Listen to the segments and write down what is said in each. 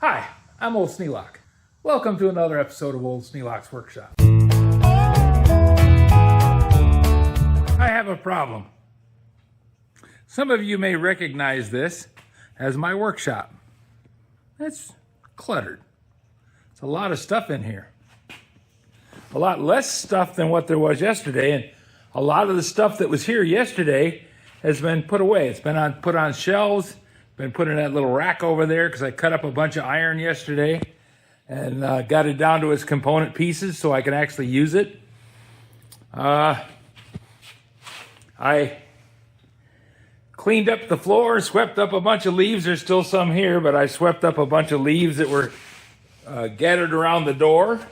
Hi, I'm Old Sneelock. Welcome to another episode of Old Sneelock's Workshop. I have a problem. Some of you may recognize this as my workshop. It's cluttered. It's a lot of stuff in here. A lot less stuff than what there was yesterday, and a lot of the stuff that was here yesterday has been put away. It's been put on shelves, been put in that little rack over there because I cut up a bunch of iron yesterday and got it down to its component pieces so I can actually use it. I cleaned up the floor, swept up a bunch of leaves. There's still some here, but I swept up a bunch of leaves that were gathered around the door.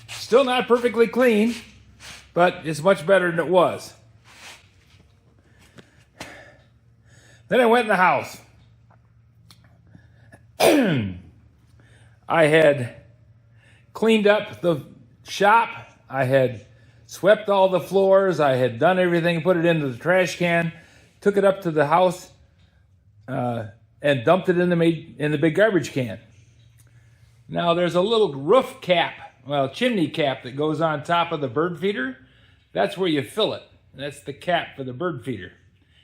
Still not perfectly clean, but it's much better than it was. Then I went in the house. I had cleaned up the shop. I had swept all the floors. I had done everything, put it into the trash can, took it up to the house, and dumped it in the big garbage can. Now there's a little roof cap, chimney cap that goes on top of the bird feeder. That's where you fill it. That's the cap for the bird feeder.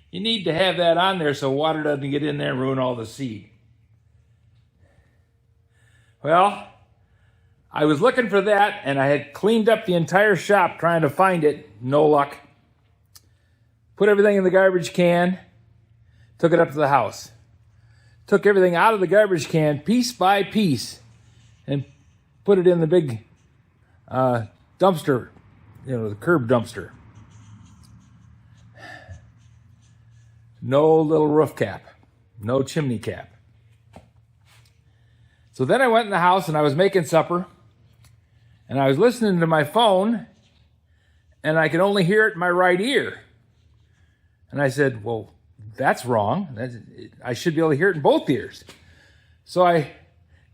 You need to have that on there so water doesn't get in there and ruin all the seed. Well, I was looking for that, and I had cleaned up the entire shop trying to find it. No luck. Put everything in the garbage can, took it up to the house. Took everything out of the garbage can piece by piece and put it in the big dumpster, the curb dumpster. No little roof cap, no chimney cap. So then I went in the house and I was making supper and I was listening to my phone and I could only hear it in my right ear. And I said, well, that's wrong. I should be able to hear it in both ears. So I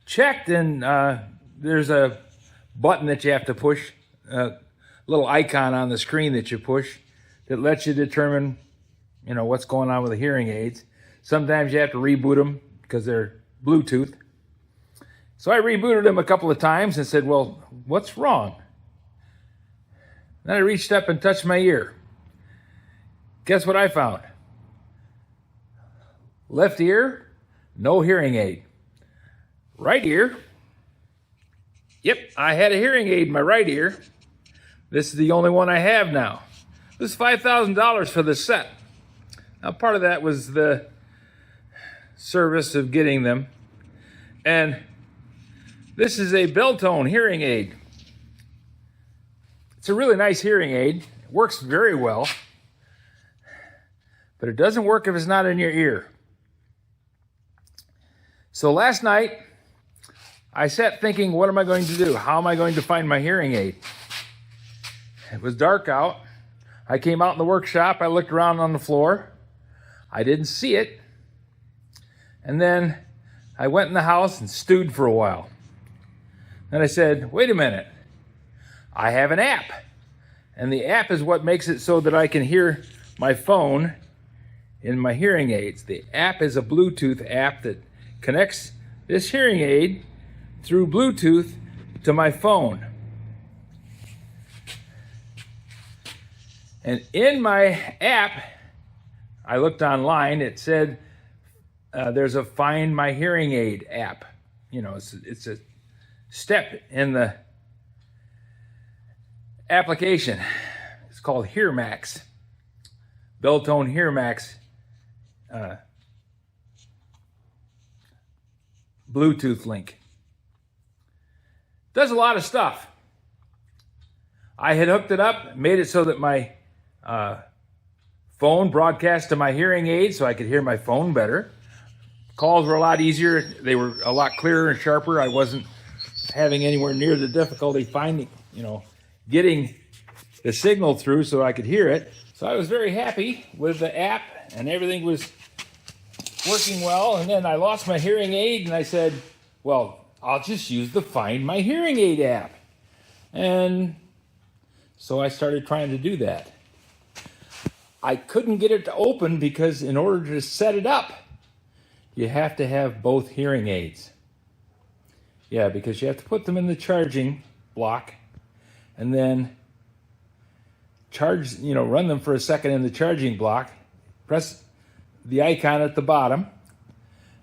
checked and there's a button that you have to push, a little icon on the screen that you push that lets you determine what's going on with the hearing aids. Sometimes you have to reboot them because they're Bluetooth. So I rebooted them a couple of times and said, well, what's wrong? Then I reached up and touched my ear. Guess what I found? Left ear, no hearing aid. Right ear, yep, I had a hearing aid in my right ear. This is the only one I have now. This is $5,000 for this set. Now, part of that was the service of getting them. And this is a Beltone hearing aid. It's a really nice hearing aid. It works very well. But it doesn't work if it's not in your ear. So last night, I sat thinking, what am I going to do? How am I going to find my hearing aid? It was dark out. I came out in the workshop. I looked around on the floor. I didn't see it. And then I went in the house and stewed for a while. Then I said, wait a minute. I have an app. And the app is what makes it so that I can hear my phone in my hearing aids. The app is a Bluetooth app that connects this hearing aid through Bluetooth to my phone. And in my app, I looked online, it said there's a Find My Hearing Aid app. It's a step in the application. It's called HearMax. Beltone HearMax Bluetooth link. Does a lot of stuff. I had hooked it up, made it so that my phone broadcast to my hearing aid so I could hear my phone better. Calls were a lot easier. They were a lot clearer and sharper. I wasn't having anywhere near the difficulty finding, getting the signal through so I could hear it. So I was very happy with the app and everything was working well. And then I lost my hearing aid and I said, well, I'll just use the Find My Hearing Aid app. And so I started trying to do that. I couldn't get it to open because in order to set it up, you have to have both hearing aids. Yeah, because you have to put them in the charging block and then run them for a second in the charging block, press the icon at the bottom,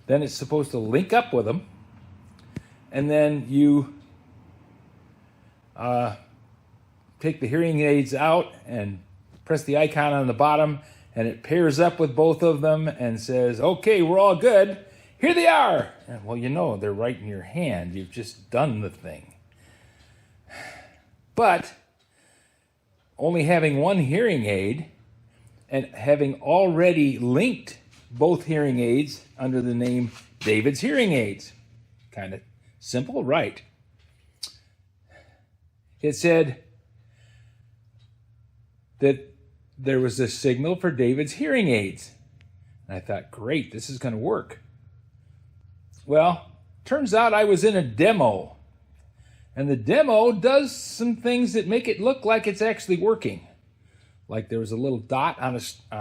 then it's supposed to link up with them, and then you take the hearing aids out and press the icon on the bottom, and it pairs up with both of them and says, okay, we're all good. Here they are. And, well, they're right in your hand. You've just done the thing. But only having one hearing aid and having already linked both hearing aids under the name David's Hearing Aids. Kind of simple, right? It said that there was a signal for David's hearing aids. And I thought, great, this is going to work. Well, turns out I was in a demo. And the demo does some things that make it look like it's actually working. Like there was a little dot on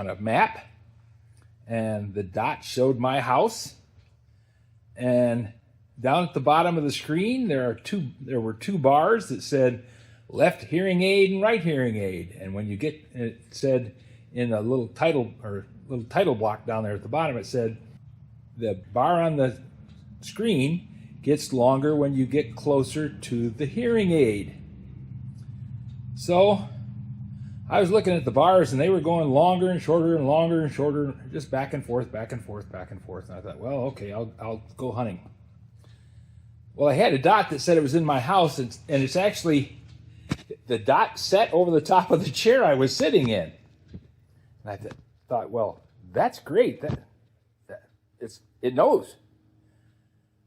a map, and the dot showed my house. And down at the bottom of the screen, there were two bars that said left hearing aid and right hearing aid. And when it said in a little title block down there at the bottom, it said the bar on the screen gets longer when you get closer to the hearing aid. So I was looking at the bars, and they were going longer and shorter and longer and shorter, just back and forth, back and forth, back and forth. And I thought, well, okay, I'll go hunting. Well, I had a dot that said it was in my house, and it's actually the dot set over the top of the chair I was sitting in. And I thought, well, that's great. It knows.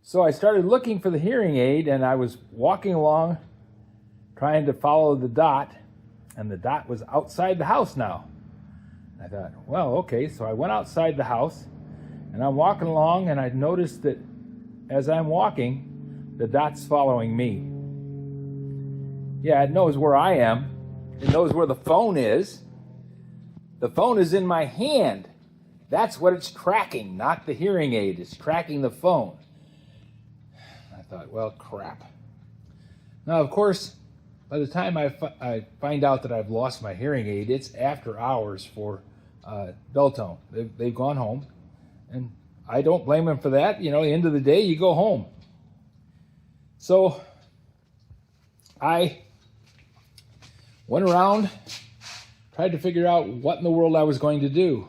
So I started looking for the hearing aid, and I was walking along trying to follow the dot, and the dot was outside the house now. I thought, well, okay, so I went outside the house, and I'm walking along, and I noticed that as I'm walking, the dot's following me. Yeah, it knows where I am. It knows where the phone is. The phone is in my hand. That's what it's tracking, not the hearing aid. It's tracking the phone. I thought, well, crap. Now, of course, by the time I find out that I've lost my hearing aid, it's after hours for Beltone. They've gone home, and I don't blame them for that. At the end of the day, you go home. So I went around, tried to figure out what in the world I was going to do.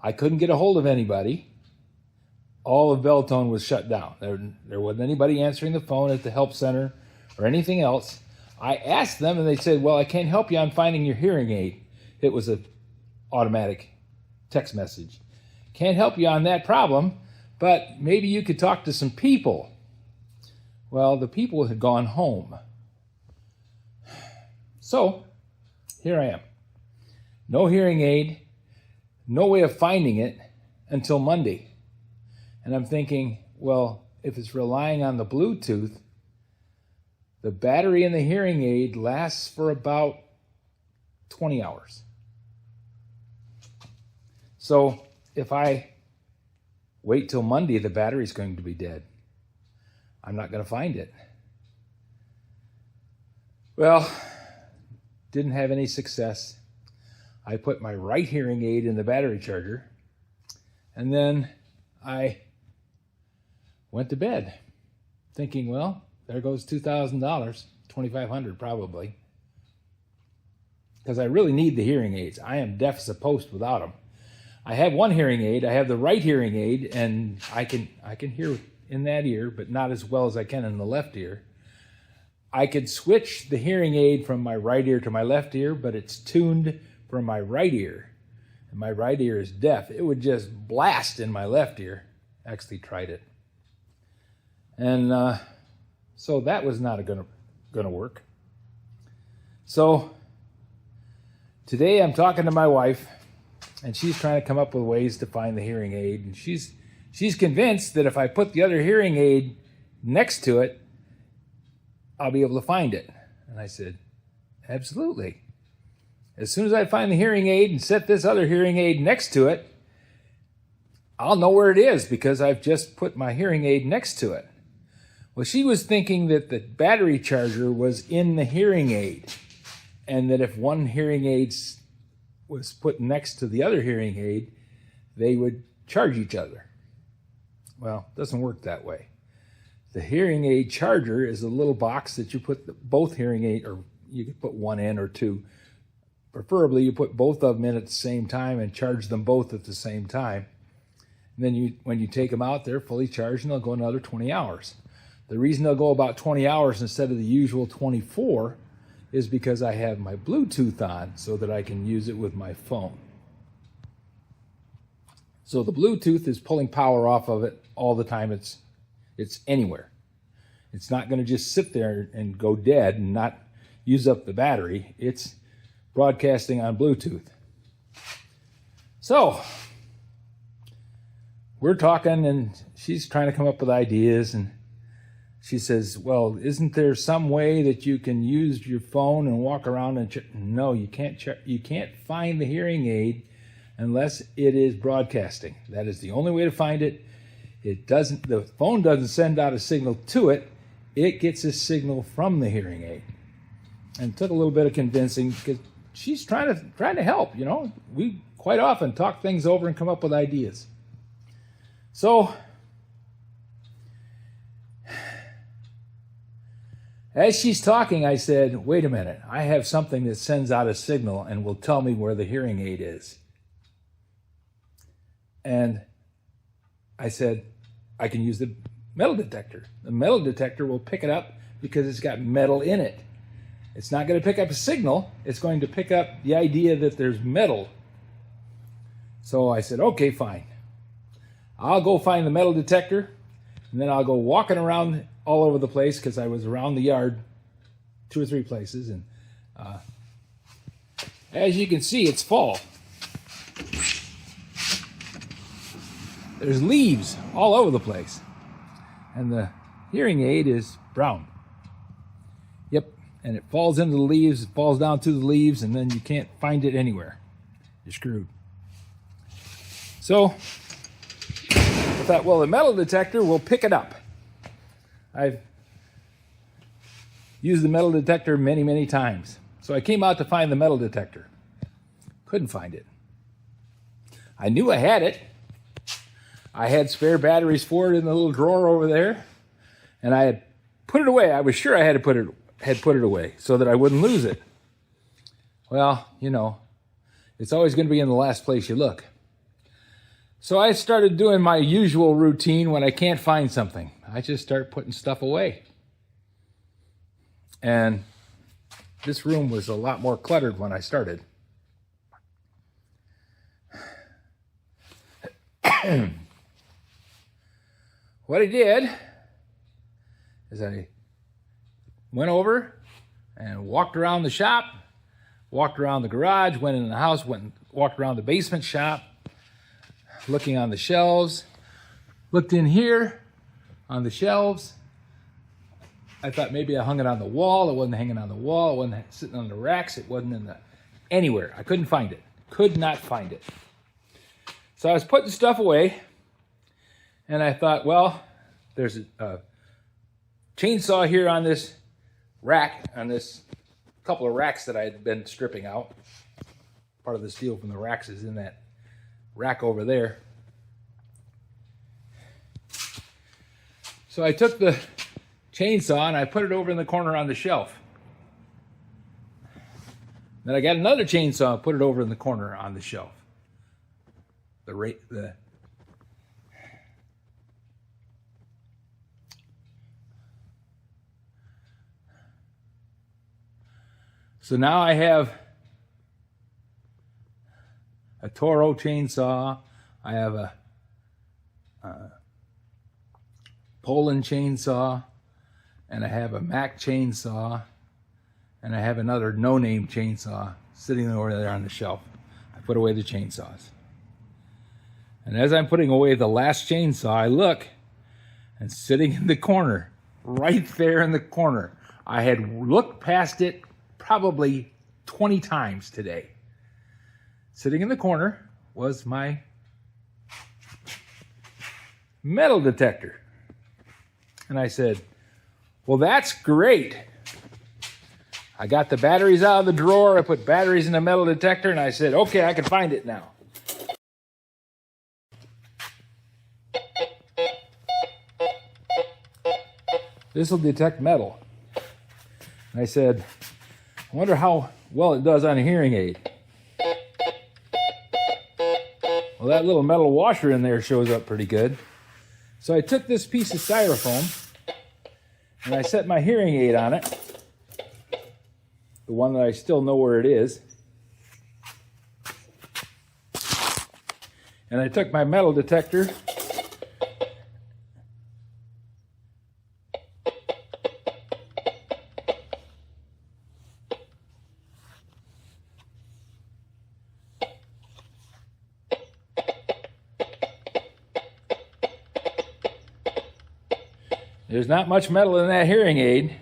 I couldn't get a hold of anybody. All of Beltone was shut down. There wasn't anybody answering the phone at the help center or anything else. I asked them, and they said, well, I can't help you on finding your hearing aid. It was an automatic text message. Can't help you on that problem, but maybe you could talk to some people. Well, the people had gone home. So here I am. No hearing aid, no way of finding it until Monday. And I'm thinking, well, if it's relying on the Bluetooth, the battery in the hearing aid lasts for about 20 hours. So if I wait till Monday, the battery's going to be dead. I'm not going to find it. Well, didn't have any success. I put my right hearing aid in the battery charger, and then I went to bed thinking, well, there goes $2,000, $2,500 probably, because I really need the hearing aids. I am deaf as a post without them. I have one hearing aid. I have the right hearing aid, and I can hear in that ear, but not as well as I can in the left ear. I could switch the hearing aid from my right ear to my left ear, but it's tuned for my right ear, and my right ear is deaf. It would just blast in my left ear. Actually tried it. And so that was not going to work. So today I'm talking to my wife, and she's trying to come up with ways to find the hearing aid. And she's convinced that if I put the other hearing aid next to it, I'll be able to find it. And I said, absolutely. As soon as I find the hearing aid and set this other hearing aid next to it, I'll know where it is because I've just put my hearing aid next to it. Well, she was thinking that the battery charger was in the hearing aid, and that if one hearing aid was put next to the other hearing aid, they would charge each other. Well, it doesn't work that way. The hearing aid charger is a little box that you put both hearing aid, or you could put one in or two. Preferably, you put both of them in at the same time and charge them both at the same time. And then when you take them out, they're fully charged, and they'll go another 20 hours. The reason they'll go about 20 hours instead of the usual 24 is because I have my Bluetooth on so that I can use it with my phone. So the Bluetooth is pulling power off of it all the time it's anywhere. It's not going to just sit there and go dead and not use up the battery. It's broadcasting on Bluetooth. So we're talking, and she's trying to come up with ideas, and she says, well, isn't there some way that you can use your phone and walk around and no, you can't find the hearing aid unless it is broadcasting. That is the only way to find it. The phone doesn't send out a signal to it. It gets a signal from the hearing aid. And it took a little bit of convincing, because she's trying to help, you know. We quite often talk things over and come up with ideas. So as she's talking, I said, wait a minute, I have something that sends out a signal and will tell me where the hearing aid is. And I said, I can use the metal detector. The metal detector will pick it up because it's got metal in it. It's not going to pick up a signal. It's going to pick up the idea that there's metal. So I said, okay, fine. I'll go find the metal detector, and then I'll go walking around all over the place, because I was around the yard 2 or 3 places. And as you can see, it's fall. There's leaves all over the place. And the hearing aid is brown. Yep, and it falls into the leaves, it falls down through the leaves, and then you can't find it anywhere. You're screwed. So I thought, well, the metal detector will pick it up. I've used the metal detector many, many times. So I came out to find the metal detector. Couldn't find it. I knew I had it. I had spare batteries for it in the little drawer over there, and I had put it away. I was sure I had put it away so that I wouldn't lose it. Well, you know, it's always going to be in the last place you look. So I started doing my usual routine when I can't find something. I just start putting stuff away. And this room was a lot more cluttered when I started. What I did is I went over and walked around the shop, walked around the garage, went in the house, walked around the basement shop, looking on the shelves, looked in here on the shelves. I thought maybe I hung it on the wall. It wasn't hanging on the wall. It wasn't sitting on the racks. It wasn't anywhere. I couldn't find it. Could not find it. So I was putting stuff away, and I thought, well, there's a chainsaw here on this rack, on this couple of racks that I had been stripping out. Part of the steel from the racks is in that rack over there. So I took the chainsaw and I put it over in the corner on the shelf. Then I got another chainsaw and put it over in the corner on the shelf. So now I have a Toro chainsaw, I have a Poland chainsaw, and I have a Mac chainsaw, and I have another no-name chainsaw sitting over there on the shelf. I put away the chainsaws. And as I'm putting away the last chainsaw, I look, and sitting in the corner, right there in the corner, I had looked past it probably 20 times today. Sitting in the corner was my metal detector. And I said, Well, that's great. I got the batteries out of the drawer. I put batteries in the metal detector, and I said, okay, I can find it now. This will detect metal. And I said, I wonder how well it does on a hearing aid. Well, that little metal washer in there shows up pretty good. So I took this piece of styrofoam and I set my hearing aid on it, the one that I still know where it is. And I took my metal detector There's not much metal in that hearing aid.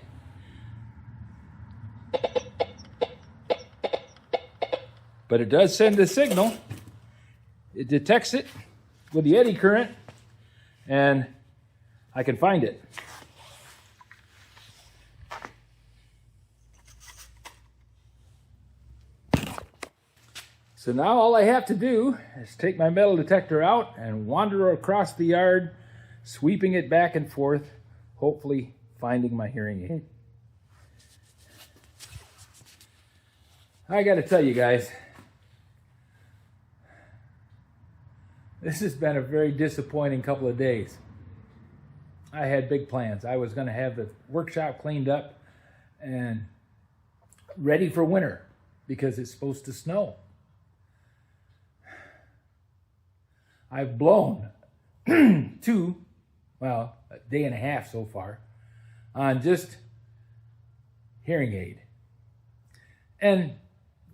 But it does send a signal. It detects it with the eddy current, and I can find it. So now all I have to do is take my metal detector out and wander across the yard, sweeping it back and forth, hopefully finding my hearing aid. I got to tell you guys, this has been a very disappointing couple of days. I had big plans. I was going to have the workshop cleaned up and ready for winter because it's supposed to snow. I've blown a day and a half so far on just hearing aid. And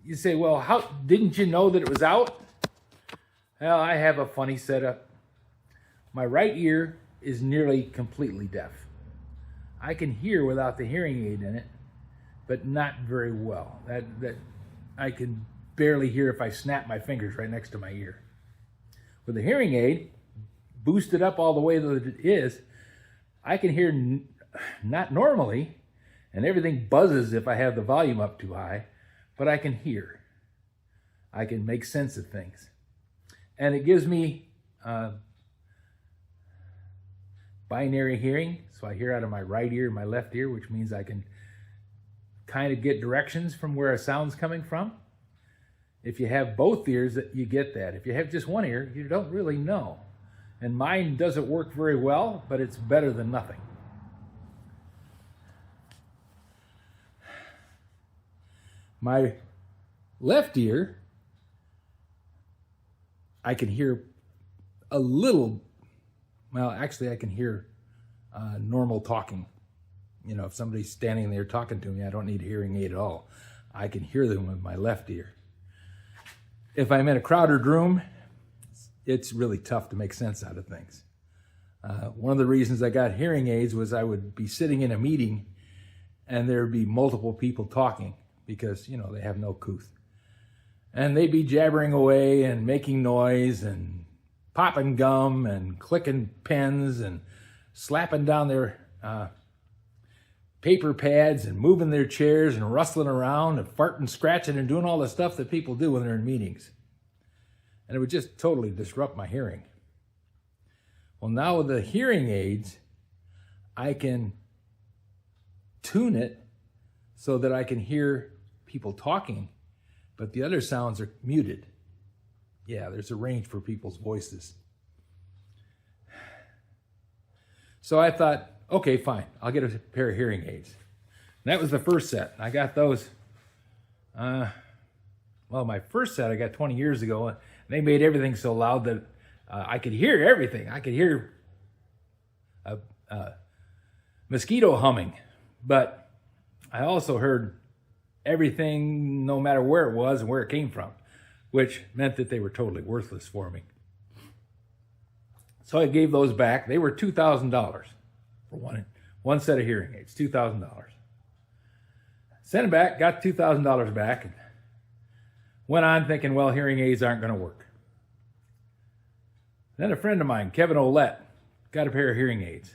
you say, well, how didn't you know that it was out? Well, I have a funny setup. My right ear is nearly completely deaf. I can hear without the hearing aid in it, but not very well. That I can barely hear if I snap my fingers right next to my ear. With the hearing aid boosted up all the way that it is, I can hear not normally, and everything buzzes if I have the volume up too high, but I can hear. I can make sense of things. And it gives me binary hearing, so I hear out of my right ear and my left ear, which means I can kind of get directions from where a sound's coming from. If you have both ears, you get that. If you have just one ear, you don't really know. And mine doesn't work very well, but it's better than nothing. My left ear, I can hear a little, well, actually I can hear normal talking. You know, if somebody's standing there talking to me, I don't need a hearing aid at all. I can hear them with my left ear. If I'm in a crowded room, it's really tough to make sense out of things. One of the reasons I got hearing aids was I would be sitting in a meeting and there'd be multiple people talking because, you know, they have no couth. And they'd be jabbering away and making noise and popping gum and clicking pens and slapping down their paper pads and moving their chairs and rustling around and farting, scratching, and doing all the stuff that people do when they're in meetings. And it would just totally disrupt my hearing. Well, now with the hearing aids, I can tune it so that I can hear people talking, but the other sounds are muted. Yeah, there's a range for people's voices. So I thought, okay, fine, I'll get a pair of hearing aids. And that was the first set. I got those, my first set I got 20 years ago, and they made everything so loud that I could hear everything. I could hear a mosquito humming, but I also heard everything no matter where it was and where it came from, which meant that they were totally worthless for me. So I gave those back. They were $2,000 for one set of hearing aids, $2,000. Sent them back, got $2,000 back, and went on thinking, well, hearing aids aren't going to work. Then a friend of mine, Kevin Olette, got a pair of hearing aids.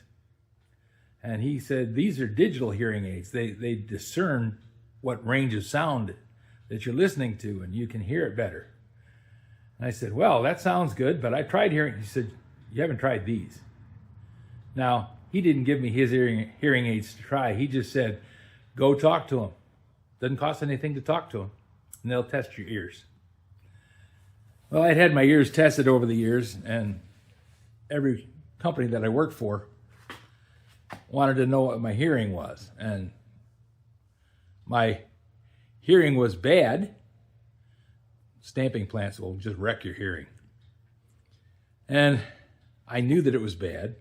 And he said, these are digital hearing aids. They discern what range of sound that you're listening to, and you can hear it better. And I said, well, that sounds good, but I tried hearing. He said, you haven't tried these. Now, he didn't give me his hearing aids to try. He just said, go talk to them. Doesn't cost anything to talk to them, and they'll test your ears. Well, I'd had my ears tested over the years, and every company that I worked for wanted to know what my hearing was. And my hearing was bad. Stamping plants will just wreck your hearing. And I knew that it was bad,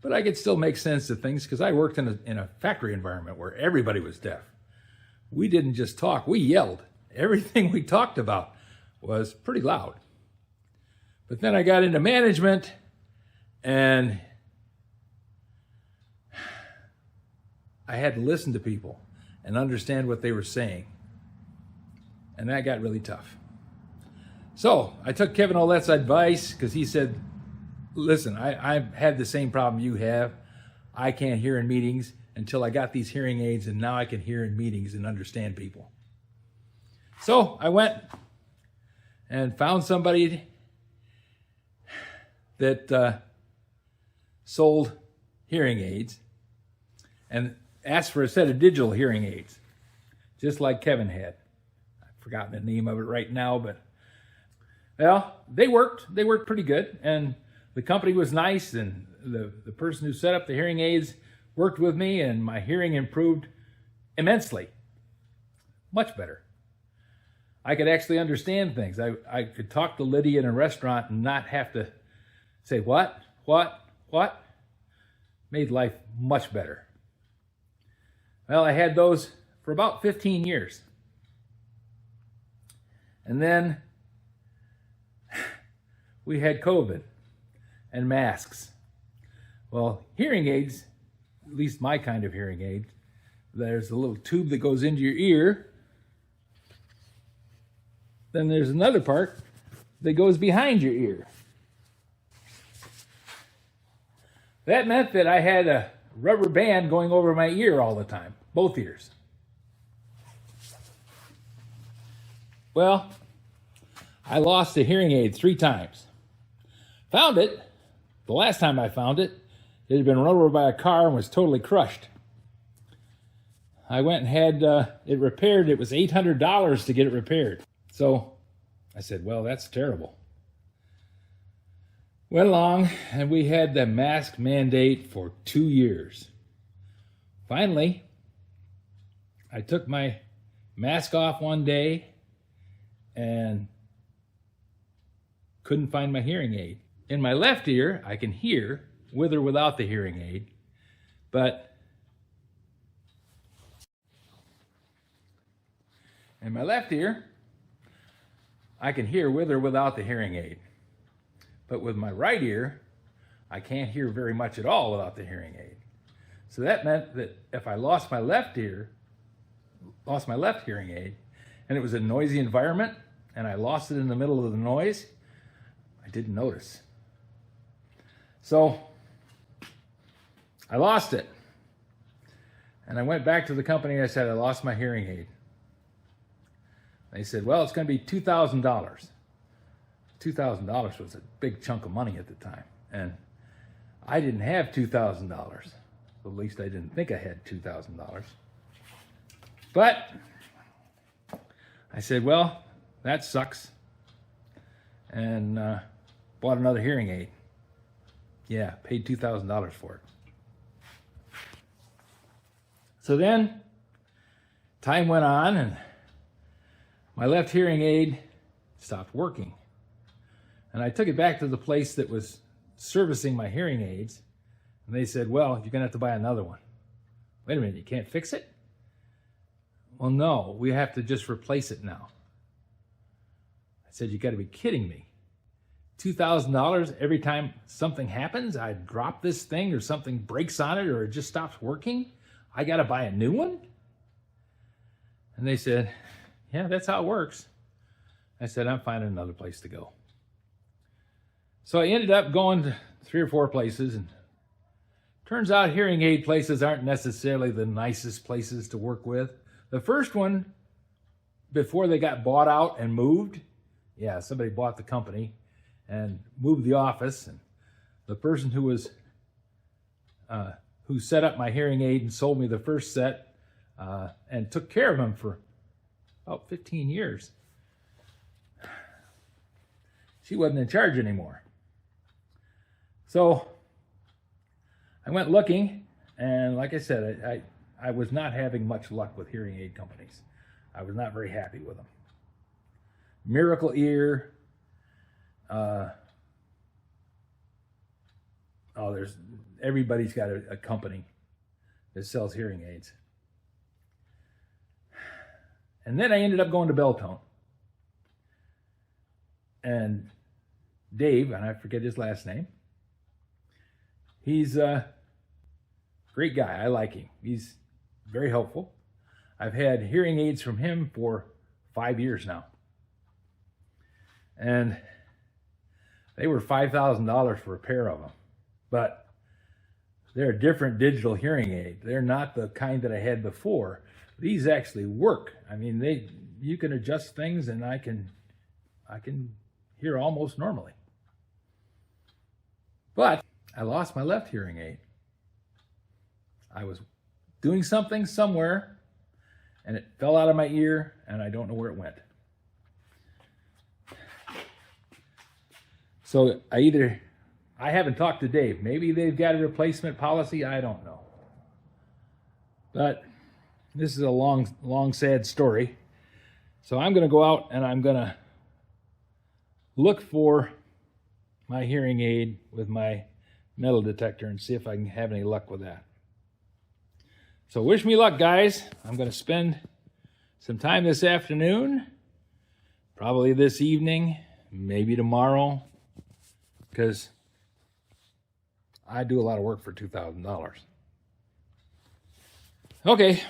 but I could still make sense of things because I worked in a factory environment where everybody was deaf. We didn't just talk, we yelled. Everything we talked about was pretty loud. But then I got into management, and I had to listen to people and understand what they were saying. And that got really tough. So I took Kevin Olette's advice, because he said, listen, I've had the same problem you have. I can't hear in meetings until I got these hearing aids, and now I can hear in meetings and understand people. So I went and found somebody that sold hearing aids and asked for a set of digital hearing aids, just like Kevin had. I've forgotten the name of it right now, but well, they worked pretty good, and the company was nice, and the person who set up the hearing aids worked with me, and my hearing improved immensely. Much better. I could actually understand things. I could talk to Lydia in a restaurant and not have to say, what? Made life much better. Well, I had those for about 15 years. And then we had COVID and masks. Well, hearing aids, at least my kind of hearing aid, there's a little tube that goes into your ear. Then there's another part that goes behind your ear. That meant that I had a rubber band going over my ear all the time, both ears. Well, I lost a hearing aid 3 times. Found it. The last time I found it, it had been run over by a car and was totally crushed. I went and had it repaired. It was $800 to get it repaired. So I said, well, that's terrible. Went along, and we had the mask mandate for 2 years. Finally, I took my mask off one day and couldn't find my hearing aid. In my left ear, I can hear with or without the hearing aid, but in my left ear, I can hear with or without the hearing aid. But with my right ear, I can't hear very much at all without the hearing aid. So that meant that if I lost my left hearing aid, and it was a noisy environment, and I lost it in the middle of the noise, I didn't notice. So I lost it. And I went back to the company and I said, I lost my hearing aid. They said, well, it's going to be $2,000. $2,000 was a big chunk of money at the time. And I didn't have $2,000. At least I didn't think I had $2,000. But I said, well, that sucks. And bought another hearing aid. Yeah, paid $2,000 for it. So then time went on, and my left hearing aid stopped working. And I took it back to the place that was servicing my hearing aids, and they said, well, you're going to have to buy another one. Wait a minute, you can't fix it? Well, no, we have to just replace it now. I said, you got to be kidding me. $2,000 every time something happens, I drop this thing or something breaks on it or it just stops working? I got to buy a new one? And they said, yeah, that's how it works. I said, I'm finding another place to go. So I ended up going to 3 or 4 places and Turns out hearing aid places aren't necessarily the nicest places to work with. The first one, before they got bought out and moved, yeah, somebody bought the company and moved the office, and the person who set up my hearing aid and sold me the first set and took care of them for about 15 years. She wasn't in charge anymore. So I went looking, and like I said, I was not having much luck with hearing aid companies. I was not very happy with them. Miracle Ear, everybody's got a company that sells hearing aids. And then I ended up going to Beltone. And Dave, and I forget his last name, he's a great guy. I like him. He's very helpful. I've had hearing aids from him for 5 years now. And they were $5,000 for a pair of them. But they're a different digital hearing aid. They're not the kind that I had before. These actually work. I mean, you can adjust things, and I can hear almost normally. But I lost my left hearing aid. I was doing something somewhere, and it fell out of my ear, and I don't know where it went. So I haven't talked to Dave. Maybe they've got a replacement policy. I don't know. But this is a long, sad story. So I'm going to go out and I'm going to look for my hearing aid with my metal detector and see if I can have any luck with that. So wish me luck, guys. I'm going to spend some time this afternoon, probably this evening, maybe tomorrow, because I do a lot of work for $2,000. Okay,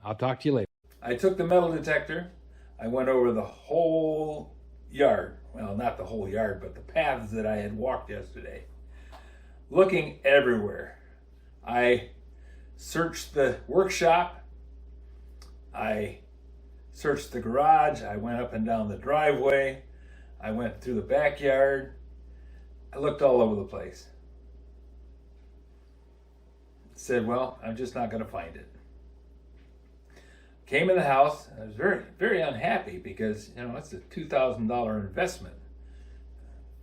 I'll talk to you later. I took the metal detector. I went over the whole yard. Well, not the whole yard, but the paths that I had walked yesterday. Looking everywhere. I searched the workshop. I searched the garage. I went up and down the driveway. I went through the backyard. I looked all over the place. Said, well, I'm just not going to find it. Came in the house. I was very, very unhappy because, it's a $2,000 investment.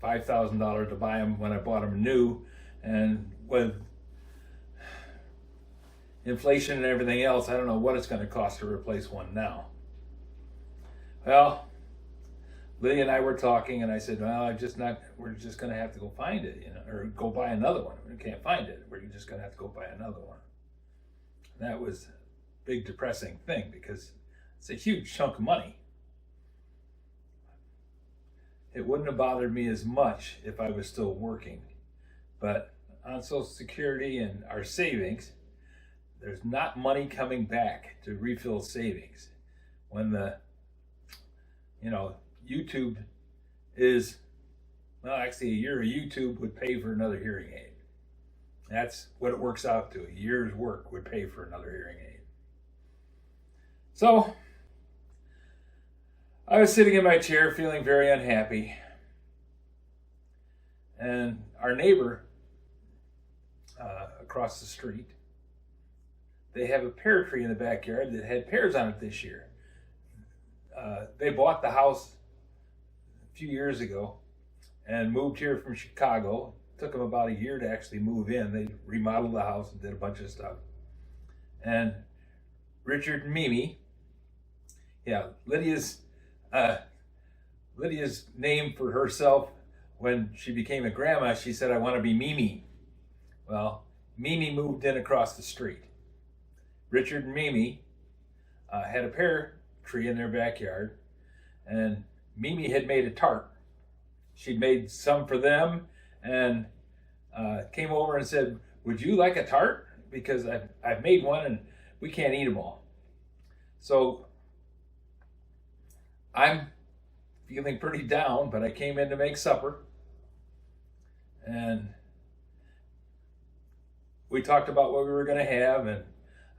$5,000 to buy them when I bought them new. And with inflation and everything else, I don't know what it's going to cost to replace one now. Well, Lydia and I were talking, and I said, well, we're just going to have to go find it, or go buy another one. We can't find it. We're just going to have to go buy another one. And that was a big depressing thing because it's a huge chunk of money. It wouldn't have bothered me as much if I was still working. But on Social Security and our savings, there's not money coming back to refill savings. When YouTube is, well, actually a year of YouTube would pay for another hearing aid. That's what it works out to. A year's work would pay for another hearing aid. So I was sitting in my chair feeling very unhappy. And our neighbor across the street, they have a pear tree in the backyard that had pears on it this year. They bought the house a few years ago and moved here from Chicago. It took them about a year to actually move in. They remodeled the house and did a bunch of stuff. And Richard and Mimi, Lydia's name for herself when she became a grandma, she said, I want to be Mimi. Well, Mimi moved in across the street. Richard and Mimi had a pear tree in their backyard, and Mimi had made a tart. She'd made some for them and came over and said, would you like a tart? Because I've made one and we can't eat them all. So I'm feeling pretty down, but I came in to make supper. And we talked about what we were going to have, and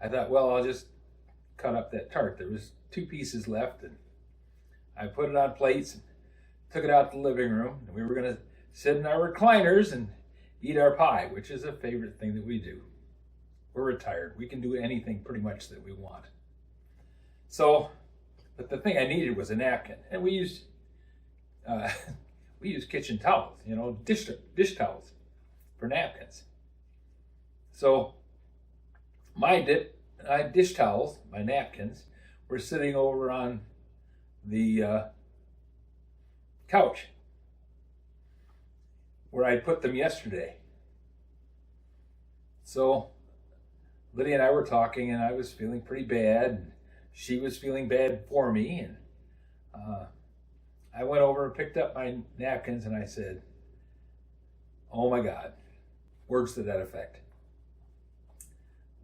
I thought, well, I'll just cut up that tart. There was 2 pieces left, and I put it on plates and took it out to the living room, and we were going to sit in our recliners and eat our pie, which is a favorite thing that we do. We're retired. We can do anything pretty much that we want. So, but the thing I needed was a napkin, and we used kitchen towels, you know, dish towels for napkins. So my dish towels, my napkins, were sitting over on the couch where I put them yesterday. So Lydia and I were talking, and I was feeling pretty bad, and she was feeling bad for me, and I went over and picked up my napkins, and I said, "Oh my God," words to that effect.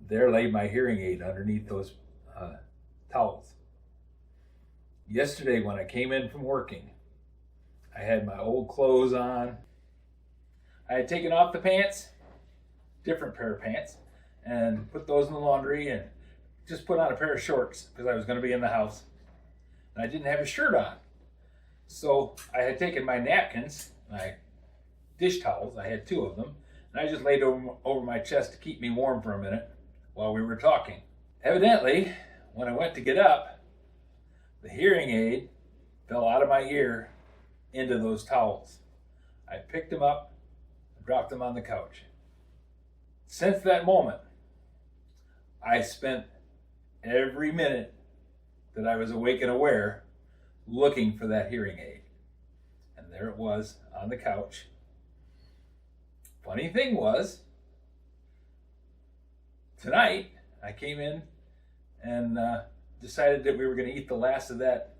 There lay my hearing aid underneath those towels. Yesterday when I came in from working, I had my old clothes on. I had taken off the pants, different pair of pants, and put those in the laundry and just put on a pair of shorts because I was going to be in the house. And I didn't have a shirt on. So I had taken my napkins, my dish towels, I had 2 of them, and I just laid over my chest to keep me warm for a minute while we were talking. Evidently, when I went to get up, the hearing aid fell out of my ear into those towels. I picked them up and dropped them on the couch. Since that moment, I spent every minute that I was awake and aware looking for that hearing aid. And there it was on the couch. Funny thing was, tonight I came in and decided that we were going to eat the last of that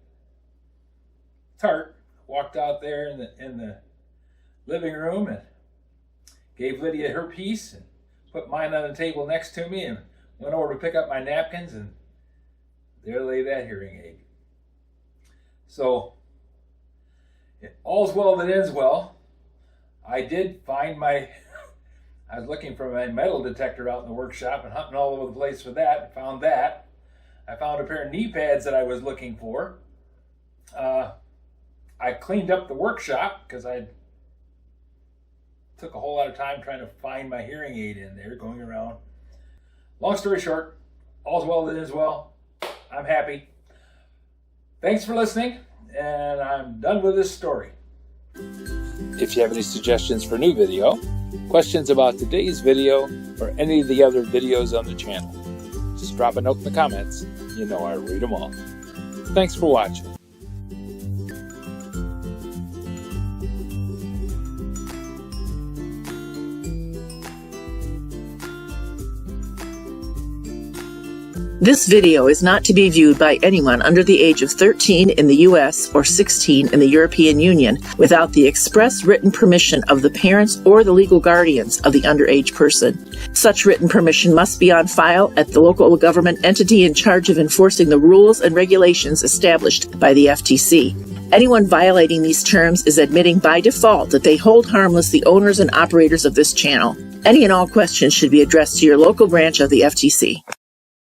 tart. Walked out there in the living room and gave Lydia her piece and put mine on the table next to me and went over to pick up my napkins, and there lay that hearing aid. So, all's well that ends well. I did find I was looking for my metal detector out in the workshop and hunting all over the place for that, and found that. I found a pair of knee pads that I was looking for. I cleaned up the workshop because I took a whole lot of time trying to find my hearing aid in there, going around. Long story short, all's well that ends well. I'm happy. Thanks for listening, and I'm done with this story. If you have any suggestions for new video, questions about today's video, or any of the other videos on the channel, just drop a note in the comments. You know I read them all. Thanks for watching. This video is not to be viewed by anyone under the age of 13 in the U.S. or 16 in the European Union without the express written permission of the parents or the legal guardians of the underage person. Such written permission must be on file at the local government entity in charge of enforcing the rules and regulations established by the FTC. Anyone violating these terms is admitting by default that they hold harmless the owners and operators of this channel. Any and all questions should be addressed to your local branch of the FTC.